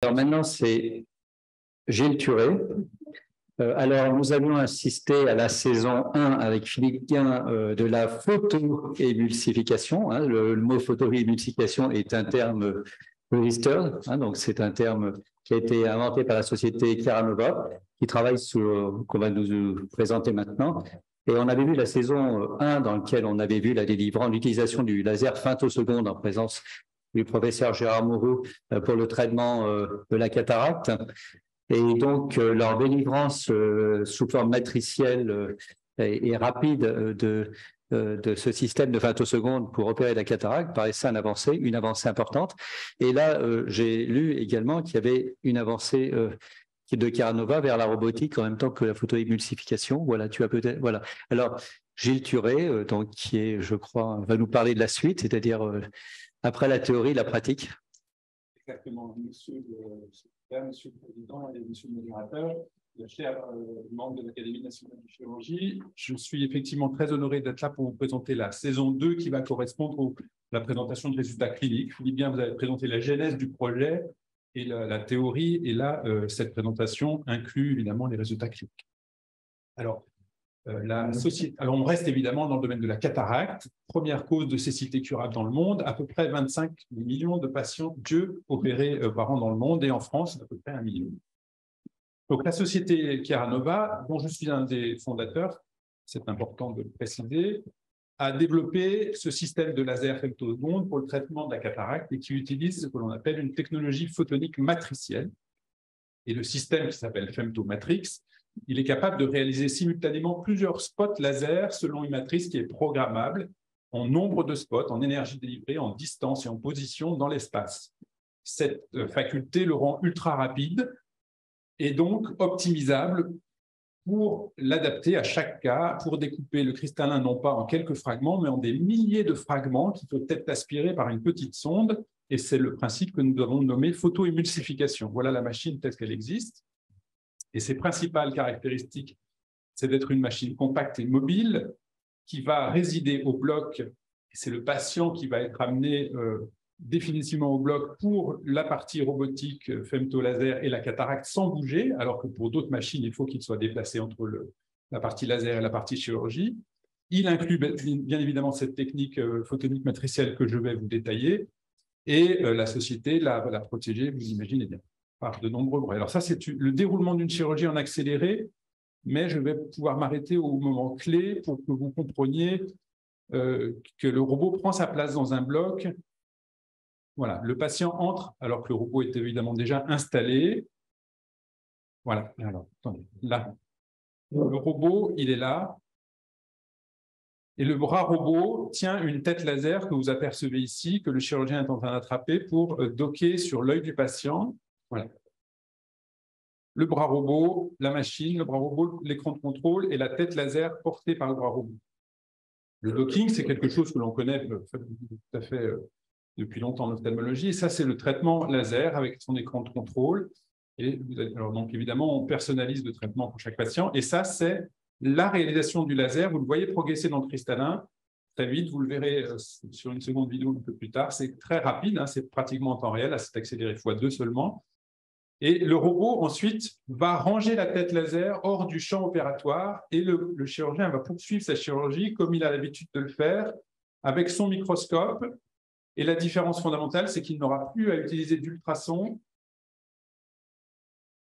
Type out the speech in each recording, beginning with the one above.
Alors maintenant, c'est Gilles Turé. Alors, nous avions assisté à la saison 1 avec Philippe Guin de la photoémulsification. Le mot photoémulsification est un terme Rister, donc c'est un terme qui a été inventé par la société Keranova, qui travaille sur, qu'on va nous présenter maintenant. Et on avait vu la saison 1 dans laquelle on avait vu la délivrance, l'utilisation du laser femtoseconde en présence du professeur Gérard Mourou pour le traitement de la cataracte. Et donc, leur délivrance sous forme matricielle et rapide de ce système de femtoseconde pour opérer la cataracte paraissait une avancée importante. Et là, j'ai lu également qu'il y avait une avancée de Keranova vers la robotique en même temps que la photoémulsification. Voilà, tu as peut-être. Voilà. Alors, Gilles Turé, donc, qui est, je crois, va nous parler de la suite, c'est-à-dire après la théorie, la pratique. Exactement, monsieur le Président et monsieur le modérateur, chers membres de l'Académie nationale de chirurgie, je suis effectivement très honoré d'être là pour vous présenter la saison 2 qui va correspondre à la présentation de résultats cliniques. Philippe Bien, vous avez présenté la genèse du projet et la théorie, et là, cette présentation inclut évidemment les résultats cliniques. Alors, on reste évidemment dans le domaine de la cataracte, première cause de cécité curable dans le monde, à peu près 25 millions de patients Dieu opérés par an dans le monde, et en France, à peu près 1 million. Donc la société Keranova, dont je suis un des fondateurs, c'est important de le préciser, a développé ce système de laser femtoseconde pour le traitement de la cataracte et qui utilise ce que l'on appelle une technologie photonique matricielle. Et le système qui s'appelle Femtomatrix, il est capable de réaliser simultanément plusieurs spots laser selon une matrice qui est programmable en nombre de spots, en énergie délivrée, en distance et en position dans l'espace. Cette faculté le rend ultra rapide et donc optimisable pour l'adapter à chaque cas, pour découper le cristallin non pas en quelques fragments, mais en des milliers de fragments qui peuvent être aspirés par une petite sonde. Et c'est le principe que nous avons nommé photoémulsification. Voilà la machine telle qu'elle existe. Et ses principales caractéristiques, c'est d'être une machine compacte et mobile qui va résider au bloc. Et c'est le patient qui va être amené définitivement au bloc pour la partie robotique, femtolaser et la cataracte sans bouger, alors que pour d'autres machines, il faut qu'il soit déplacé entre la partie laser et la partie chirurgie. Il inclut bien évidemment cette technique photonique matricielle que je vais vous détailler. Et la société va la protéger, vous imaginez bien, par de nombreux bruits. Alors ça, c'est le déroulement d'une chirurgie en accéléré, mais je vais pouvoir m'arrêter au moment clé pour que vous compreniez que le robot prend sa place dans un bloc. Voilà, le patient entre alors que le robot est évidemment déjà installé. Voilà, alors, attendez, là. Le robot, il est là. Et le bras robot tient une tête laser que vous apercevez ici, que le chirurgien est en train d'attraper pour docker sur l'œil du patient. Voilà. Le bras robot, la machine, le bras robot, l'écran de contrôle et la tête laser portée par le bras robot. Le docking, c'est quelque chose que l'on connaît tout à fait depuis longtemps en ophtalmologie. Et ça, c'est le traitement laser avec son écran de contrôle. Et alors, donc, évidemment, on personnalise le traitement pour chaque patient. Et ça, c'est la réalisation du laser. Vous le voyez progresser dans le cristallin très vite. Vous le verrez sur une seconde vidéo un peu plus tard. C'est très rapide, c'est pratiquement en temps réel. Là, c'est accéléré x2 seulement. Et le robot, ensuite, va ranger la tête laser hors du champ opératoire et le chirurgien va poursuivre sa chirurgie comme il a l'habitude de le faire avec son microscope. Et la différence fondamentale, c'est qu'il n'aura plus à utiliser d'ultrasons,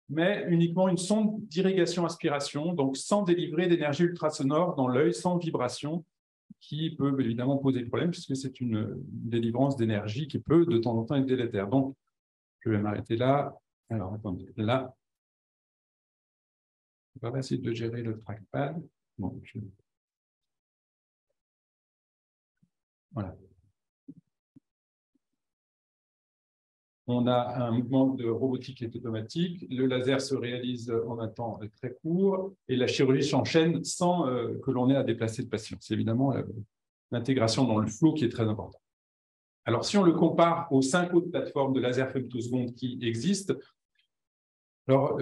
mais uniquement une sonde d'irrigation-aspiration, donc sans délivrer d'énergie ultrasonore dans l'œil, sans vibration, qui peut évidemment poser problème puisque c'est une délivrance d'énergie qui peut de temps en temps être délétère. Donc, je vais m'arrêter là. Alors, attendez, là, on va essayer de gérer le trackpad. Bon, voilà. On a un mouvement de robotique qui est automatique. Le laser se réalise en un temps très court et la chirurgie s'enchaîne sans que l'on ait à déplacer le patient. C'est évidemment l'intégration dans le flow qui est très importante. Alors, si on le compare aux 5 autres plateformes de laser femtoseconde qui existent, alors,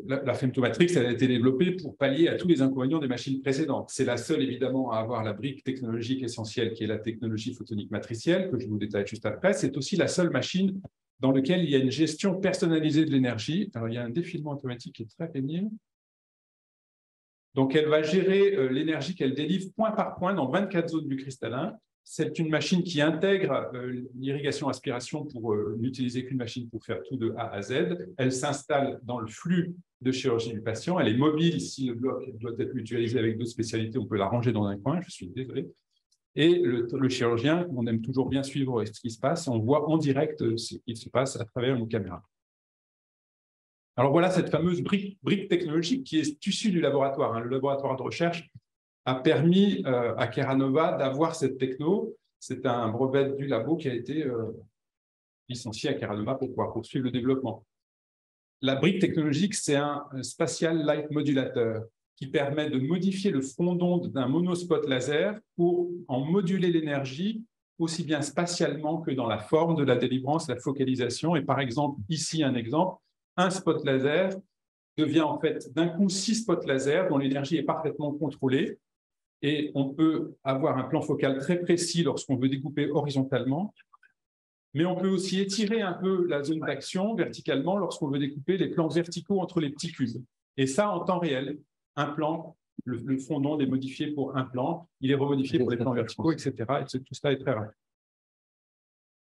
la Femtomatrix, elle a été développée pour pallier à tous les inconvénients des machines précédentes. C'est la seule, évidemment, à avoir la brique technologique essentielle qui est la technologie photonique matricielle, que je vous détaille juste après. C'est aussi la seule machine dans lequel il y a une gestion personnalisée de l'énergie. Alors, il y a un défilement automatique qui est très pénible. Donc, elle va gérer l'énergie qu'elle délivre point par point dans 24 zones du cristallin. C'est une machine qui intègre l'irrigation-aspiration pour n'utiliser qu'une machine pour faire tout de A à Z. Elle s'installe dans le flux de chirurgie du patient. Elle est mobile. Si le bloc doit être mutualisé avec d'autres spécialités, on peut la ranger dans un coin. Je suis désolé. Et le chirurgien, on aime toujours bien suivre ce qui se passe. On voit en direct ce qui se passe à travers une caméra. Alors voilà cette fameuse brique technologique qui est issue du laboratoire. Le laboratoire de recherche a permis à Keranova d'avoir cette techno. C'est un brevet du labo qui a été licencié à Keranova pour pouvoir poursuivre le développement. La brique technologique, c'est un spatial light modulateur qui permet de modifier le front d'onde d'un monospot laser pour en moduler l'énergie aussi bien spatialement que dans la forme de la délivrance, la focalisation. Et par exemple, ici un exemple, un spot laser devient en fait d'un coup 6 spots laser dont l'énergie est parfaitement contrôlée. Et on peut avoir un plan focal très précis lorsqu'on veut découper horizontalement, mais on peut aussi étirer un peu la zone d'action verticalement lorsqu'on veut découper les plans verticaux entre les petits cubes. Et ça, en temps réel, un plan, le front d'onde est modifié pour un plan, il est remodifié pour les plans verticaux, etc. Et tout cela est très rapide.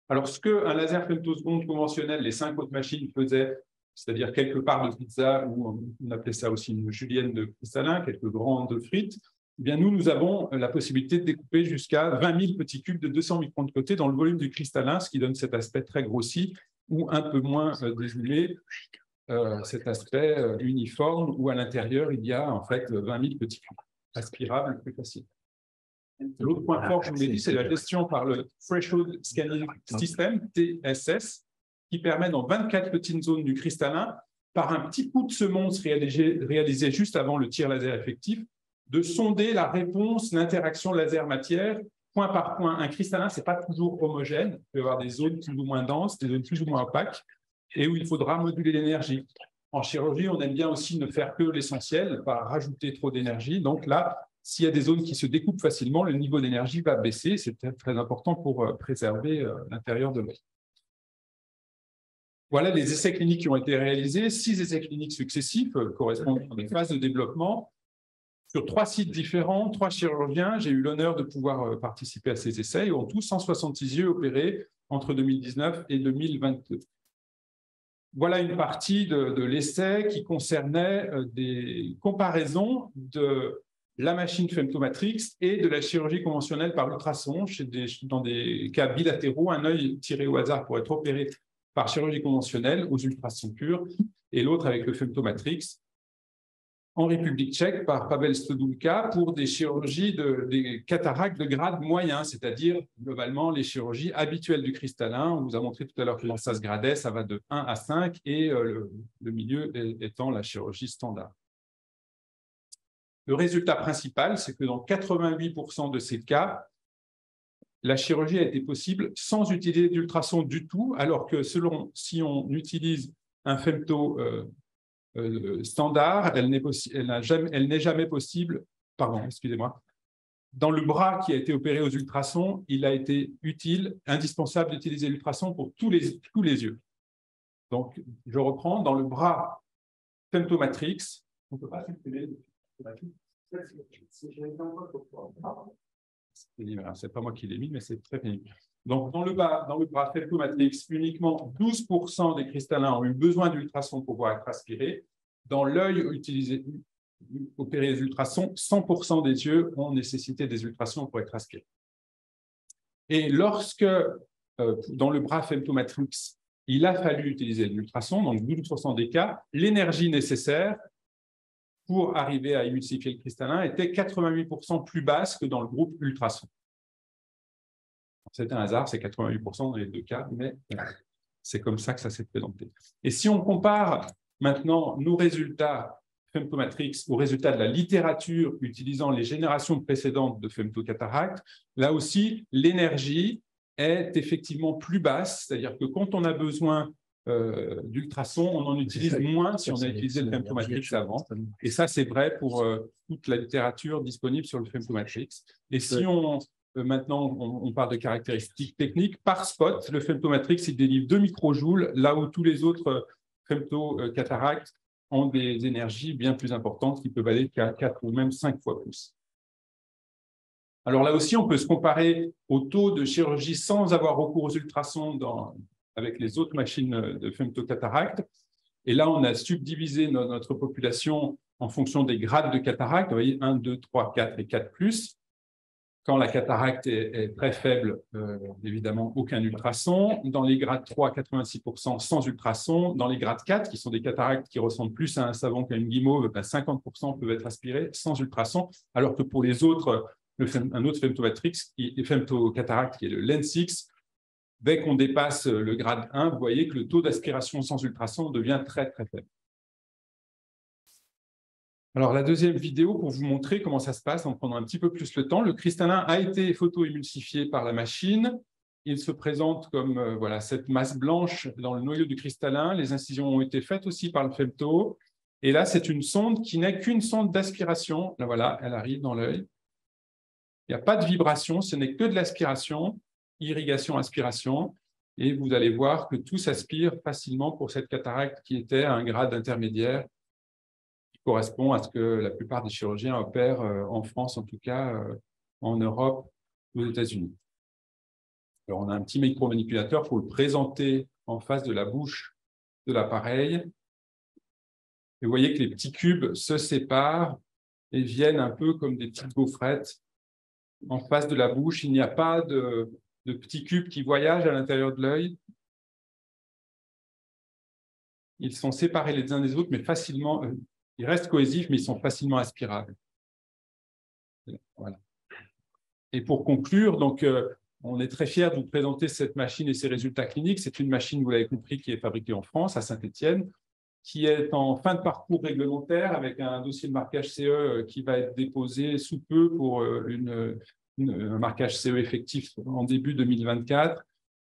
Alors, ce qu'un laser femtoseconde conventionnel, les 5 autres machines faisaient, c'est-à-dire quelques parts de pizza, ou on appelait ça aussi une julienne de cristallin, quelques grandes de frites, eh bien nous avons la possibilité de découper jusqu'à 20 000 petits cubes de 200 microns de côté dans le volume du cristallin, ce qui donne cet aspect très grossi ou un peu moins désoulé, cet aspect uniforme où à l'intérieur, il y a en fait 20 000 petits cubes, aspirables plus facile. L'autre point fort, je vous l'ai dit, c'est la gestion par le Threshold Scanning System, TSS, qui permet dans 24 petites zones du cristallin, par un petit coup de semonce réalisé juste avant le tir laser effectif, de sonder la réponse, l'interaction laser-matière, point par point. Un cristallin, ce n'est pas toujours homogène. Il peut y avoir des zones plus ou moins denses, des zones plus ou moins opaques, et où il faudra moduler l'énergie. En chirurgie, on aime bien aussi ne faire que l'essentiel, pas rajouter trop d'énergie. Donc là, s'il y a des zones qui se découpent facilement, le niveau d'énergie va baisser. C'est très important pour préserver l'intérieur de l'œil. Voilà les essais cliniques qui ont été réalisés. 6 essais cliniques successifs correspondent à des phases de développement. Sur 3 sites différents, 3 chirurgiens, j'ai eu l'honneur de pouvoir participer à ces essais. Ils ont tous 166 yeux opérés entre 2019 et 2022. Voilà une partie de l'essai qui concernait des comparaisons de la machine femtomatrix et de la chirurgie conventionnelle par ultrason dans des cas bilatéraux, un œil tiré au hasard pour être opéré par chirurgie conventionnelle aux ultrasons purs et l'autre avec le femtomatrix en République tchèque par Pavel Stodulka pour des chirurgies des cataractes de grade moyen, c'est-à-dire globalement les chirurgies habituelles du cristallin. On vous a montré tout à l'heure comment ça se gradait, ça va de 1 à 5 et le milieu étant la chirurgie standard. Le résultat principal, c'est que dans 88% de ces cas, la chirurgie a été possible sans utiliser d'ultrason du tout, alors que si on utilise un femto standard, elle n'est jamais possible, pardon, excusez-moi, dans le bras qui a été opéré aux ultrasons, il a été indispensable d'utiliser l'ultrason pour tous les yeux. Donc, je reprends, dans le bras femtomatrix, on ne peut pas supprimer c'est pas moi qui l'ai mis, mais c'est très pénible. Donc, dans le bras femtomatrix, uniquement 12% des cristallins ont eu besoin d'ultrasons pour pouvoir être aspirés. Dans l'œil opéré des ultrasons, 100% des yeux ont nécessité des ultrasons pour être aspirés. Et lorsque, dans le bras femtomatrix, il a fallu utiliser l'ultrason, donc 12% des cas, l'énergie nécessaire pour arriver à émulsifier le cristallin était 88% plus basse que dans le groupe ultrason. C'est un hasard, c'est 88% dans les 2 cas, mais c'est comme ça que ça s'est présenté. Et si on compare maintenant nos résultats femtomatrix aux résultats de la littérature utilisant les générations précédentes de femtocataracte, là aussi, l'énergie est effectivement plus basse, c'est-à-dire que quand on a besoin d'ultrason, on en utilise moins si on a utilisé le femtomatrix avant. Et ça, c'est vrai pour toute la littérature disponible sur le femtomatrix. Et si on Maintenant, on parle de caractéristiques techniques. Par spot, le femtomatrix, il délivre 2 microjoules, là où tous les autres femtocataractes ont des énergies bien plus importantes qui peuvent aller jusqu'à 4 ou même 5 fois plus. Alors là aussi, on peut se comparer au taux de chirurgie sans avoir recours aux ultrasons avec les autres machines de femtocataracte. Et là, on a subdivisé notre population en fonction des grades de cataracte. Vous voyez, 1, 2, 3, 4 et 4+. Quand la cataracte est très faible, évidemment, aucun ultrason. Dans les grades 3, 86% sans ultrason. Dans les grades 4, qui sont des cataractes qui ressemblent plus à un savon qu'à une guimauve, 50% peuvent être aspirés sans ultrason, alors que pour les autres, un autre femtocataracte qui est le LENS6, dès qu'on dépasse le grade 1, vous voyez que le taux d'aspiration sans ultrason devient très, très faible. Alors, la deuxième vidéo, pour vous montrer comment ça se passe, en prenant un petit peu plus le temps, le cristallin a été photoémulsifié par la machine. Il se présente comme voilà, cette masse blanche dans le noyau du cristallin. Les incisions ont été faites aussi par le femto. Et là, c'est une sonde qui n'est qu'une sonde d'aspiration. Là, voilà, elle arrive dans l'œil. Il n'y a pas de vibration, ce n'est que de l'aspiration, irrigation, aspiration. Et vous allez voir que tout s'aspire facilement pour cette cataracte qui était à un grade intermédiaire, correspond à ce que la plupart des chirurgiens opèrent en France, en tout cas en Europe, aux États-Unis. Alors, on a un petit micromanipulateur pour le présenter en face de la bouche de l'appareil. Et vous voyez que les petits cubes se séparent et viennent un peu comme des petites gaufrettes en face de la bouche. Il n'y a pas de petits cubes qui voyagent à l'intérieur de l'œil. Ils sont séparés les uns des autres, mais facilement... Ils restent cohésifs, mais ils sont facilement aspirables. Voilà. Et pour conclure, donc, on est très fiers de vous présenter cette machine et ses résultats cliniques. C'est une machine, vous l'avez compris, qui est fabriquée en France, à Saint-Étienne, qui est en fin de parcours réglementaire avec un dossier de marquage CE qui va être déposé sous peu pour un marquage CE effectif en début 2024,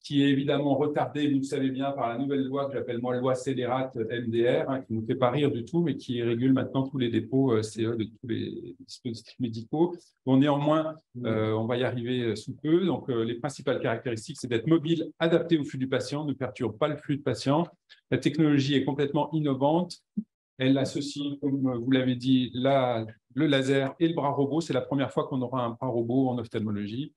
qui est évidemment retardé, vous le savez bien, par la nouvelle loi que j'appelle moi loi scélérate MDR, qui ne nous fait pas rire du tout, mais qui régule maintenant tous les dépôts CE de tous les dispositifs médicaux. Bon, néanmoins, on va y arriver sous peu. Donc, les principales caractéristiques, c'est d'être mobile, adapté au flux du patient, ne perturbe pas le flux du patient. La technologie est complètement innovante. Elle associe, comme vous l'avez dit, le laser et le bras robot. C'est la première fois qu'on aura un bras robot en ophtalmologie.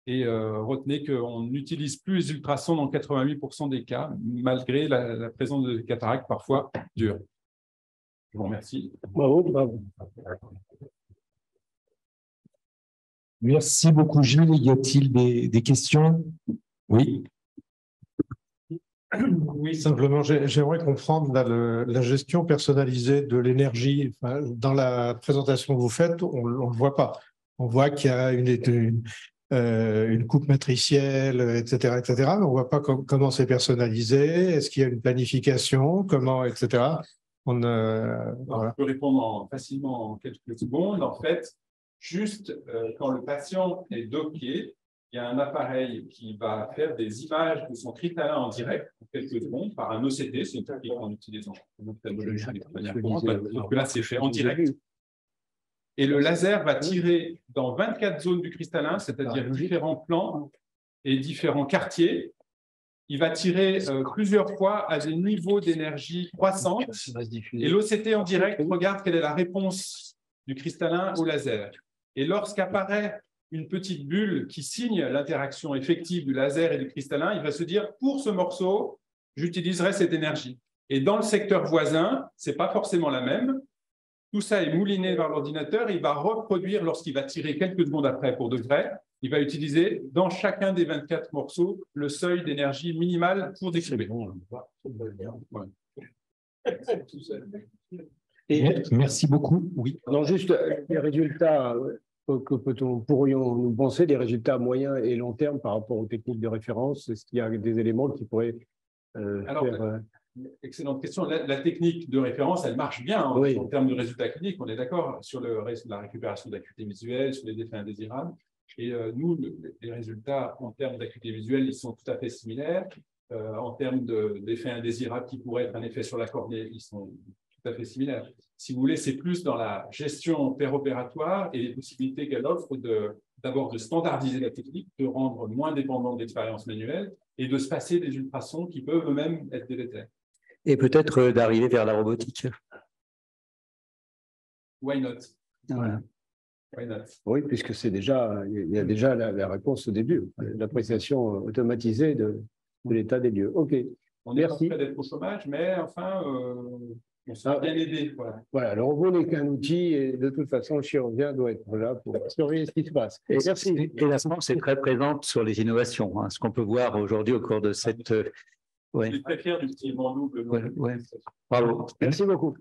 Et retenez qu'on n'utilise plus les ultrasons dans 88% des cas, malgré la présence de cataractes parfois dures. Je vous remercie. Bravo, bravo. Merci beaucoup, Gilles. Y a-t-il des questions? Oui. Oui, simplement, j'aimerais comprendre la gestion personnalisée de l'énergie. Enfin, dans la présentation que vous faites, on ne le voit pas. On voit qu'il y a une coupe matricielle, etc., etc. Mais on ne voit pas comment c'est personnalisé. Est-ce qu'il y a une planification? Comment, etc. Voilà. Voilà. Je peux répondre facilement en quelques secondes. En fait, juste quand le patient est docké, il y a un appareil qui va faire des images de son cristallin en direct en quelques secondes par un OCT. C'est une technique qu'on utilise en ophtalmologie de manière courante. Donc là, c'est fait en direct. Et le laser va tirer dans 24 zones du cristallin, c'est-à-dire différents plans et différents quartiers. Il va tirer plusieurs fois à des niveaux d'énergie croissants. Et l'OCT en direct regarde quelle est la réponse du cristallin au laser. Et lorsqu'apparaît une petite bulle qui signe l'interaction effective du laser et du cristallin, il va se dire, pour ce morceau, j'utiliserai cette énergie. Et dans le secteur voisin, ce n'est pas forcément la même. Tout ça est mouliné par l'ordinateur. Il va reproduire, lorsqu'il va tirer quelques secondes après pour de vrai, il va utiliser dans chacun des 24 morceaux le seuil d'énergie minimale pour décrire. Voilà. Merci beaucoup. Oui. Non, juste les résultats pourrions-nous penser des résultats à moyen et long terme par rapport aux techniques de référence? Est-ce qu'il y a des éléments qui pourraient faire... Excellente question. La technique de référence, elle marche bien oui. En termes de résultats cliniques. On est d'accord sur la récupération d'acuité visuelle, sur les effets indésirables. Et nous, les résultats en termes d'acuité visuelle, ils sont tout à fait similaires. En termes d'effets indésirables qui pourraient être un effet sur la cornée, ils sont tout à fait similaires. Si vous voulez, c'est plus dans la gestion péropératoire et les possibilités qu'elle offre d'abord de standardiser la technique, de rendre moins dépendant d'expériences manuelles et de se passer des ultrasons qui peuvent eux-mêmes être délétères. Et peut-être d'arriver vers la robotique. Why not? Voilà. Why not? Oui, puisque il y a déjà la réponse au début, l'appréciation automatisée de l'état des lieux. OK. On est pas Merci. près d'être au chômage, mais enfin, on sera bien aidé. Voilà. Voilà, le robot n'est qu'un outil et de toute façon, le chirurgien doit être là pour surveiller ce qui se passe. Et, Merci. et la France est très présente sur les innovations, hein, ce qu'on peut voir aujourd'hui au cours de cette... Je suis très fier du petit double. Bravo. Merci beaucoup.